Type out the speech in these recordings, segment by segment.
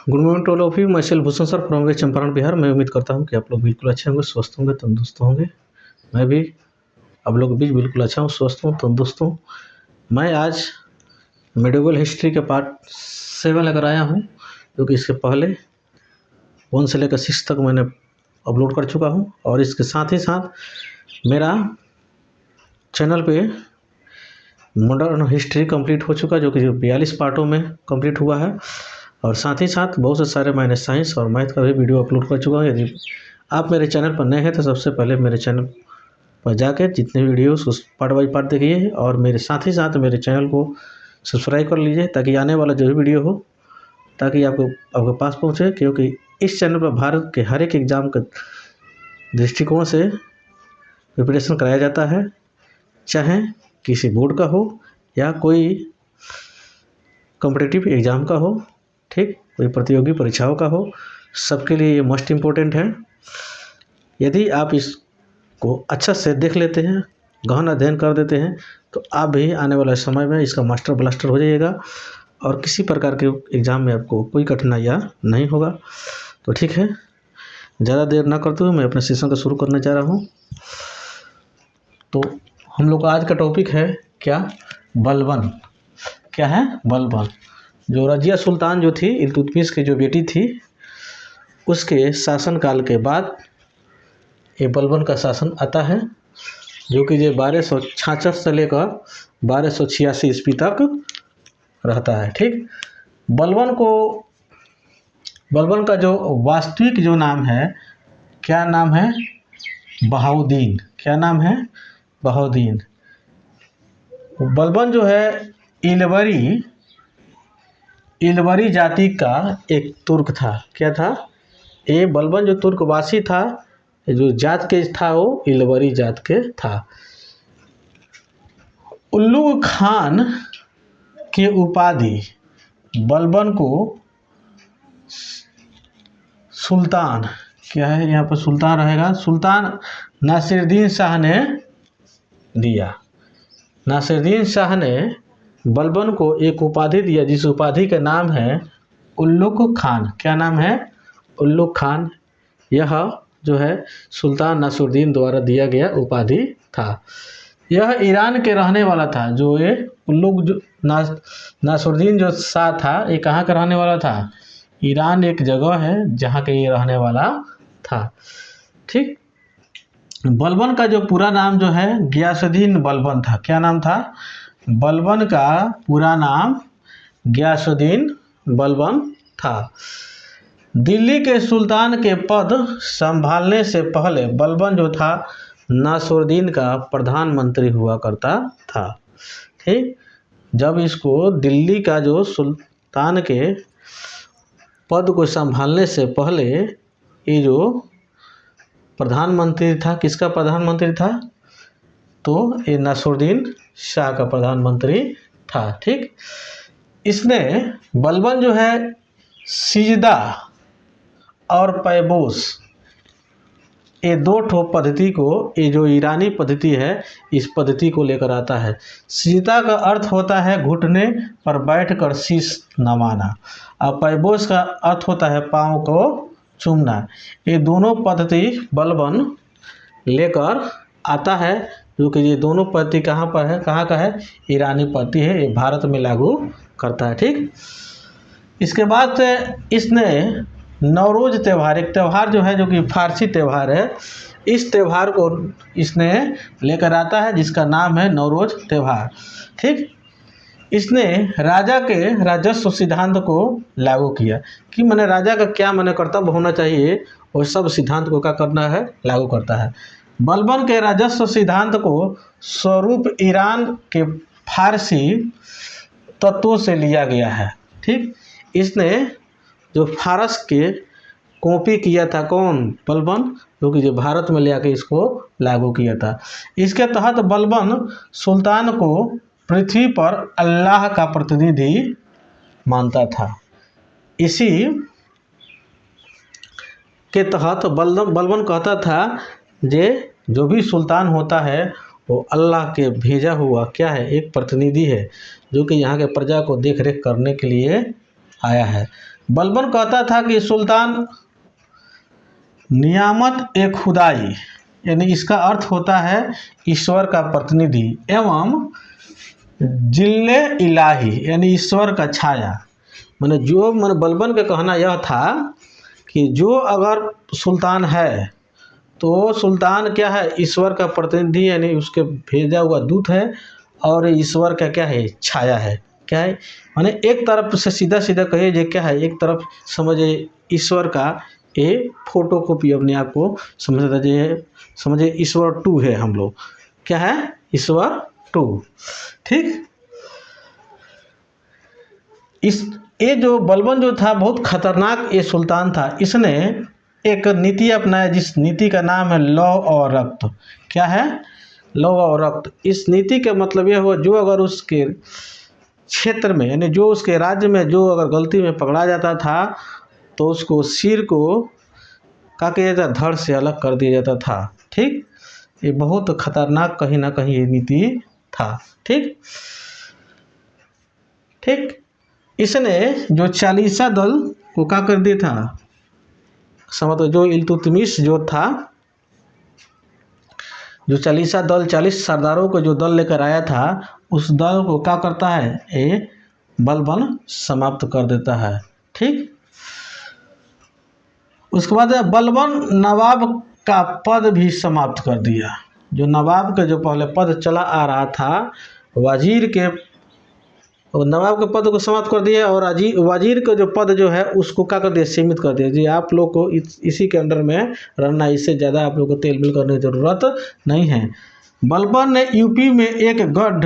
Good morning to all of you. मैं Shailbhushan sir from way Champaran Bihar. मैं उम्मीद करता हूँ कि आप लोग बिल्कुल अच्छे होंगे, स्वस्थ होंगे, तंदुरुस्त होंगे। मैं भी आप लोग के बीच बिल्कुल अच्छा हूँ, स्वस्थ हूँ, तंदुरुस्त हूँ। मैं आज मेडिवल हिस्ट्री के पार्ट 7 लेकर आया हूँ, जो कि इसके पहले 1 से लेकर 6 तक मैंने अपलोड कर चुका हूँ। और इसके साथ ही साथ मेरा चैनल पे मॉडर्न हिस्ट्री कंप्लीट हो चुका है, जो कि 42 पार्टों में कंप्लीट हुआ है। और साथ ही साथ बहुत से सारे मैंने साइंस और मैथ का भी वीडियो अपलोड कर चुका हूँ। यदि आप मेरे चैनल पर नए हैं तो सबसे पहले मेरे चैनल पर जाकर जितने वीडियोस उस पार्ट बाई पार्ट देखिए, और मेरे साथ ही साथ मेरे चैनल को सब्सक्राइब कर लीजिए, ताकि आने वाला जो भी वीडियो हो ताकि आपके पास पहुँचे। क्योंकि इस चैनल पर भारत के हर एक एग्ज़ाम के दृष्टिकोण से प्रिपरेशन कराया जाता है, चाहे किसी बोर्ड का हो या कोई कॉम्पिटिटिव एग्ज़ाम का हो, ठीक, कोई प्रतियोगी परीक्षाओं का हो, सबके लिए ये मोस्ट इम्पोर्टेंट है। यदि आप इसको अच्छा से देख लेते हैं, गहन अध्ययन कर देते हैं, तो आप भी आने वाले समय में इसका मास्टर ब्लास्टर हो जाइएगा और किसी प्रकार के एग्ज़ाम में आपको कोई कठिनाइयाँ नहीं होगा। तो ठीक है, ज़्यादा देर ना करते हुए मैं अपने सेशन को शुरू करने जा रहा हूँ। तो हम लोग का आज का टॉपिक है क्या? बलबन। क्या है? बलबन। जो रजिया सुल्तान जो थी, इल्तुतमिश की जो बेटी थी, उसके शासनकाल के बाद ये बलबन का शासन आता है, जो कि ये 1266 से लेकर 1286 ईस्वी तक रहता है। ठीक, बलबन का जो वास्तविक जो नाम है, क्या नाम है? बहाउद्दीन। क्या नाम है? बहाउद्दीन। बलबन जो है इलवरी जाति का एक तुर्क था। क्या था? ये बलबन जो तुर्कवासी था, जो जात के था, वो इलवरी जात के था। उल्लुग खान के उपाधि बलबन को सुल्तान, क्या है यहाँ पर सुल्तान रहेगा, सुल्तान नासिरुद्दीन शाह ने दिया। नासिरुद्दीन शाह ने बलबन को एक उपाधि दिया, जिस उपाधि का नाम है उल्लुग खान। क्या नाम है? उल्लुग खान। यह जो है सुल्तान नासिरुद्दीन द्वारा दिया गया उपाधि था। यह ईरान के रहने वाला था। जो ये उल्लुग जो नासिरुद्दीन जो शाह था, ये कहाँ का रहने वाला था? ईरान एक जगह है जहाँ के ये रहने वाला था। ठीक, बलबन का जो पूरा नाम जो है गियासुद्दीन बलबन था। क्या नाम था? बलबन का पूरा नाम गियासुद्दीन बलबन था। दिल्ली के सुल्तान के पद संभालने से पहले बलबन जो था नासिरुद्दीन का प्रधानमंत्री हुआ करता था। ठीक, जब इसको दिल्ली का जो सुल्तान के पद को संभालने से पहले ये जो प्रधानमंत्री था, किसका प्रधानमंत्री था? तो ये नासिरुद्दीन शाह का प्रधानमंत्री था। ठीक, इसने बलबन जो है सिजदा और पैबोस, ये दो ठो पद्धति को, ये जो ईरानी पद्धति है, इस पद्धति को लेकर आता है। सिजदा का अर्थ होता है घुटने पर बैठकर शीश नवाना, और पैबोस का अर्थ होता है पाँव को चूमना। ये दोनों पद्धति बलबन लेकर आता है, जो कि ये दोनों पद्धति कहाँ पर है, कहाँ का है? ईरानी पद्धति है, ये भारत में लागू करता है। ठीक, इसके बाद से इसने नवरोज त्यौहार, एक त्यौहार जो है, जो कि फारसी त्यौहार है, इस त्यौहार को इसने लेकर आता है, जिसका नाम है नवरोज त्यौहार। ठीक, इसने राजा के राजस्व सिद्धांत को लागू किया कि मैंने राजा का क्या मैंने कर्तव्य होना चाहिए, वो सब सिद्धांत को क्या करना है? लागू करता है। बलबन के राजस्व सिद्धांत को स्वरूप ईरान के फारसी तत्वों से लिया गया है। ठीक, इसने जो फारस के कॉपी किया था, कौन? बलबन, जो कि जो भारत में ले आके इसको लागू किया था। इसके तहत बलबन सुल्तान को पृथ्वी पर अल्लाह का प्रतिनिधि मानता था। इसी के तहत बलबन कहता था जो भी सुल्तान होता है वो अल्लाह के भेजा हुआ क्या है? एक प्रतिनिधि है, जो कि यहाँ के प्रजा को देख रेख करने के लिए आया है। बलबन कहता था कि सुल्तान नियामत ए खुदाई, यानी इसका अर्थ होता है ईश्वर का प्रतिनिधि, एवं जिल्ले इलाही यानी ईश्वर का छाया। मैंने बलबन का कहना यह था कि जो अगर सुल्तान है तो सुल्तान क्या है, ईश्वर का प्रतिनिधि यानी उसके भेजा हुआ दूत है, और ईश्वर का क्या है, छाया है। क्या है माने एक तरफ से सीधा सीधा कहिए जे क्या है, एक तरफ समझे ईश्वर का ये फोटो कॉपी अपने आप को समझे ईश्वर टू है हम लोग, क्या है ईश्वर टू। ठीक, इस ये जो बलबन जो था बहुत खतरनाक ये सुल्तान था। इसने एक नीति अपनाया जिस नीति का नाम है लौ और रक्त। क्या है, लौ और रक्त। इस नीति का मतलब यह हुआ जो अगर उसके क्षेत्र में यानी जो उसके राज्य में जो अगर गलती में पकड़ा जाता था तो उसको सिर को क्या किया जाता, धड़ से अलग कर दिया जाता था। ठीक, ये बहुत खतरनाक कहीं ना कहीं ये नीति था। ठीक ठीक, इसने जो चालीसा दल को क्या कर दिया था, समझो जो इल्तुतमिश जो था, जो चालीसा दल 40 सरदारों को जो दल लेकर आया था, उस दल को क्या करता है, ये बलबन समाप्त कर देता है। ठीक, उसके बाद बलबन नवाब का पद भी समाप्त कर दिया। जो नवाब का जो पहले पद चला आ रहा था, वजीर के, और नवाब के पद को समाप्त कर दिया, और वजीर का जो पद जो है उसको क्या कर दिया, सीमित कर दिया जी, आप लोग को इसी के अंडर में रहना, इससे ज़्यादा आप लोग को तेल मिल करने की ज़रूरत नहीं है। बलबन ने यूपी में एक गढ़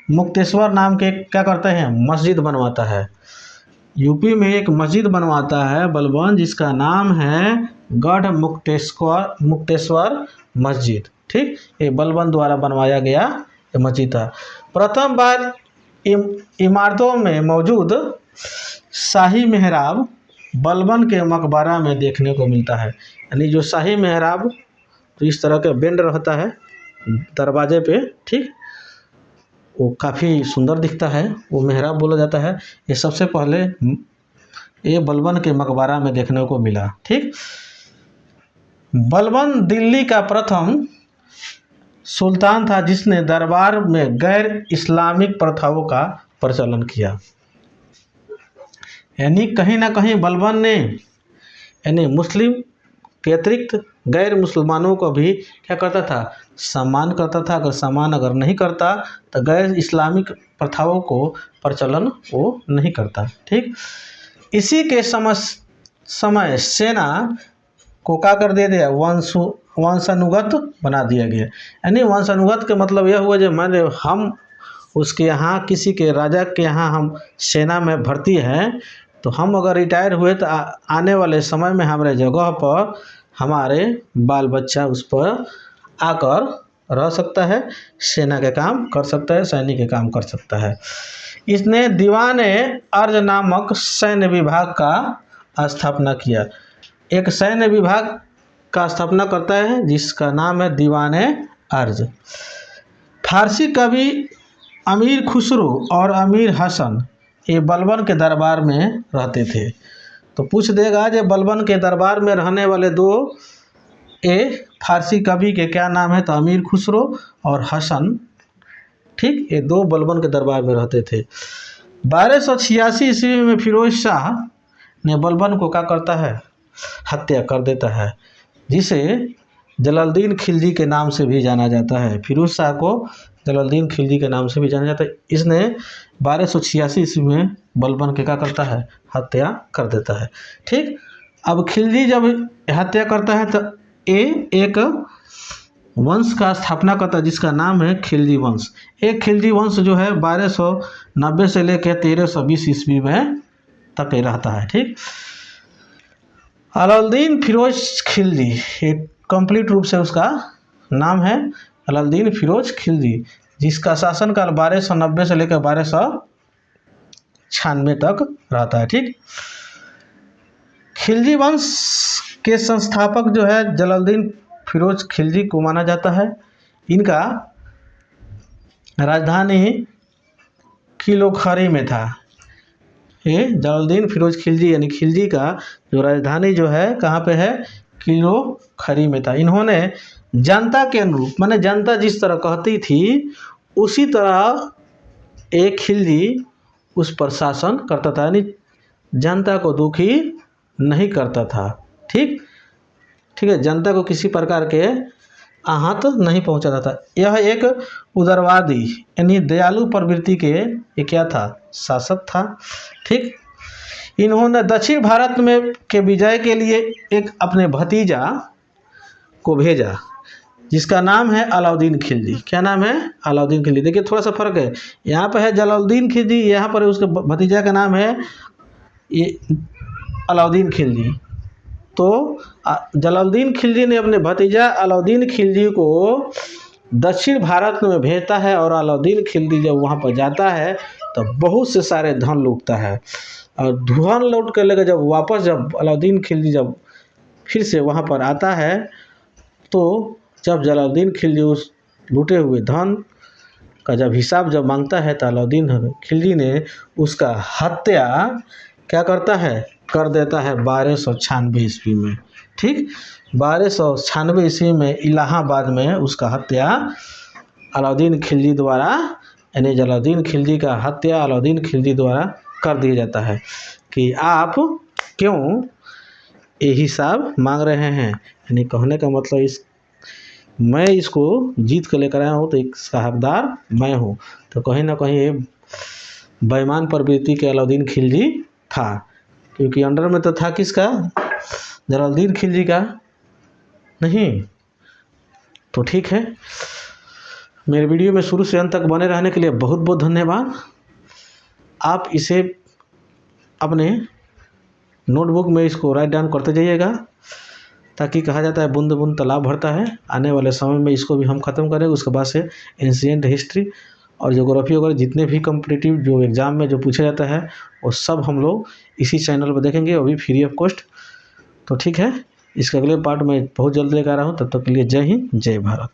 मुक्तेश्वर नाम के क्या करते हैं, मस्जिद बनवाता है। यूपी में एक मस्जिद बनवाता है बलबन, जिसका नाम है गढ़ मुक्तेश्वर मस्जिद। ठीक, ये बलबन द्वारा बनवाया गया ये मस्जिद था। प्रथम बार इमारतों में मौजूद शाही मेहराब बलबन के मकबरा में देखने को मिलता है। यानी जो शाही मेहराब तो इस तरह का बेंड रहता है दरवाजे पे, ठीक, वो काफ़ी सुंदर दिखता है, वो मेहराब बोला जाता है। ये सबसे पहले ये बलबन के मकबरा में देखने को मिला। ठीक, बलबन दिल्ली का प्रथम सुल्तान था जिसने दरबार में गैर इस्लामिक प्रथाओं का प्रचलन किया। यानी कहीं ना कहीं बलबन ने यानी मुस्लिम के अतिरिक्त गैर मुसलमानों को भी क्या करता था, सम्मान करता था। अगर सम्मान अगर नहीं करता तो गैर इस्लामिक प्रथाओं को प्रचलन वो नहीं करता। ठीक, इसी के समय सेना को क्या कर दिया गया, वंशानुगत बना दिया गया। यानी वंशानुगत का मतलब यह हुआ जो मान हम उसके यहाँ किसी के राजा के यहाँ हम सेना में भर्ती हैं, तो हम अगर रिटायर हुए तो आने वाले समय में हमारे जगह पर हमारे बाल बच्चा उस पर आकर रह सकता है, सेना के काम कर सकता है, सैनिक के काम कर सकता है। इसने दीवान अर्ज नामक सैन्य विभाग का स्थापना किया। एक सैन्य विभाग का स्थापना करता है जिसका नाम है दीवान अर्ज। फारसी कवि अमीर खुसरो और अमीर हसन ये बलबन के दरबार में रहते थे। तो पूछ देगा जो बलबन के दरबार में रहने वाले दो ये फारसी कवि के क्या नाम है, तो अमीर खुसरो और हसन। ठीक, ये दो बलबन के दरबार में रहते थे। 1286 ईस्वी में फिरोज शाह ने बलबन को क्या करता है, हत्या कर देता है, जिसे जलालुद्दीन खिलजी के नाम से भी जाना जाता है। फिरोज शाह को जलालुद्दीन खिलजी के नाम से भी जाना जाता है। इसने 1286 ईस्वी में बलबन के क्या करता है, हत्या कर देता है। ठीक, अब खिलजी जब हत्या करता है तो ये एक वंश का स्थापना करता है जिसका नाम है खिलजी वंश। एक खिलजी वंश जो है 1290 से लेकर 1320 ईस्वी में तक रहता है। ठीक, अलाउद्दीन फिरोज खिलजी ये कंप्लीट रूप से उसका नाम है अलाउद्दीन फिरोज खिलजी, जिसका शासनकाल 1290 से लेकर 1296 तक रहता है। ठीक, खिलजी वंश के संस्थापक जो है जलालुद्दीन फिरोज खिलजी को माना जाता है। इनका राजधानी किलोखरी में था। ये जलालुद्दीन फिरोज खिलजी यानी खिलजी का जो राजधानी जो है कहाँ पे है, किलो खरी में था। इन्होंने जनता के अनुरूप, माने जनता जिस तरह कहती थी उसी तरह एक खिलजी उस पर शासन करता था, यानी जनता को दुखी नहीं करता था। ठीक ठीक है, जनता को किसी प्रकार के आहत नहीं पहुंचाता था। यह एक उदारवादी यानी दयालु प्रवृत्ति के ये क्या था, शासक था। ठीक, इन्होंने दक्षिण भारत में के विजय के लिए एक अपने भतीजा को भेजा जिसका नाम है अलाउद्दीन खिलजी। क्या नाम है, अलाउद्दीन खिलजी। देखिए थोड़ा सा फर्क है, यहाँ पर है जलालुद्दीन खिलजी, यहाँ पर उसके भतीजा का नाम है ये अलाउद्दीन खिलजी। तो जलालुद्दीन खिलजी ने अपने भतीजा अलाउद्दीन खिलजी को दक्षिण भारत में भेजता है और अलाउद्दीन खिलजी जब वहाँ पर जाता है तो बहुत से सारे धन लूटता है और धन लूट कर लेकर जब वापस जब अलाउद्दीन खिलजी जब फिर से वहाँ पर आता है तो जब जलालुद्दीन खिलजी उस लूटे हुए धन का जब हिसाब जब मांगता है तो अलाउद्दीन खिलजी ने उसका हत्या क्या करता है, कर देता है 1296 ईस्वी में। ठीक, 1296 ईस्वी में इलाहाबाद में उसका हत्या अलाउद्दीन खिलजी द्वारा, यानी जलालुद्दीन खिलजी का हत्या अलाउद्दीन खिलजी द्वारा कर दिया जाता है कि आप क्यों ये हिसाब मांग रहे हैं। यानी कहने का मतलब मैं इसको जीत कर लेकर आया हूँ तो इसका हकदार मैं हूँ। तो कहीं ना कहीं ये बेईमान प्रवृत्ति के अलाउद्दीन खिलजी था, क्योंकि अंडर में तो था किसका, जलालुद्दीन खिलजी का नहीं। तो ठीक है, मेरे वीडियो में शुरू से अंत तक बने रहने के लिए बहुत बहुत धन्यवाद। आप इसे अपने नोटबुक में इसको राइट डाउन करते जाइएगा ताकि कहा जाता है बूंद बूंद तालाब भरता है। आने वाले समय में इसको भी हम ख़त्म करेंगे। उसके बाद से एंशिएंट हिस्ट्री और ज्योग्राफी वगैरह जितने भी कॉम्पिटिटिव जो एग्ज़ाम में जो पूछा जाता है वो सब हम लोग इसी चैनल पर देखेंगे, वो भी फ्री ऑफ कॉस्ट। तो ठीक है, इसके अगले पार्ट में बहुत जल्द लेकर आ रहा हूँ। तब तक के लिए जय हिंद, जय भारत।